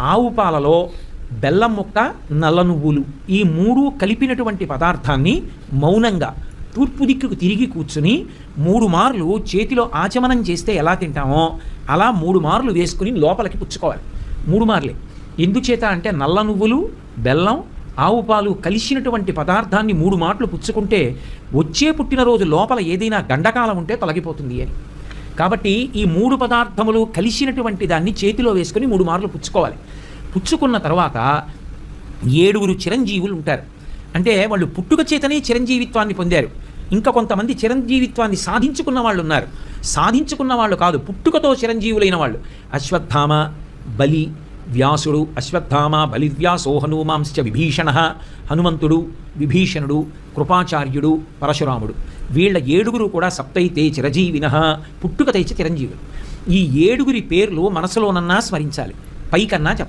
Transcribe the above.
ఆవు పాలలో బెల్లం ముక్క, నల్ల నువ్వులు ఈ 3 కలిపినటువంటి పదార్థాన్ని మౌనంగా తూర్పు దిక్కుకు తిరిగి కూర్చుని 3 మార్లు చేతిలో ఆచమనం చేస్తే ఎలా తింటామో అలా 3 మార్లు వేసుకుని లోపలికి పుచ్చుకోవాలి. 3 మార్లే. ఎందుచేత అంటే నల్ల నువ్వులు, బెల్లం, ఆవు పాలు కలిసినటువంటి పదార్థాన్ని 3 మాటలు పుచ్చుకుంటే వచ్చే పుట్టినరోజు లోపల ఏదైనా గండకాలం ఉంటే తొలగిపోతుంది అని. కాబట్టి ఈ 3 పదార్థములు కలిసినటువంటి దాన్ని చేతిలో వేసుకుని 3 మార్లు పుచ్చుకోవాలి. పుచ్చుకున్న తర్వాత 7 చిరంజీవులు ఉంటారు. అంటే వాళ్ళు పుట్టుక చేతనే చిరంజీవిత్వాన్ని పొందారు. ఇంకా కొంతమంది చిరంజీవిత్వాన్ని సాధించుకున్న వాళ్ళు ఉన్నారు. సాధించుకున్న వాళ్ళు కాదు, పుట్టుకతో చిరంజీవులైన వాళ్ళు. అశ్వత్థామ, బలి, వ్యాసుడు. అశ్వత్థామ, బలివ్యాసో హనుమాంశ్చ విభీషణ. హనుమంతుడు, విభీషణుడు, కృపాచార్యుడు, పరశురాముడు. వీళ్ళ 7 కూడా సప్తైతే చిరజీవిన, పుట్టుక తెచ్చి చిరంజీవులు. ఈ 7 పేర్లు మనసులోనన్నా స్మరించాలి, పైకన్నా చెప్పాలి.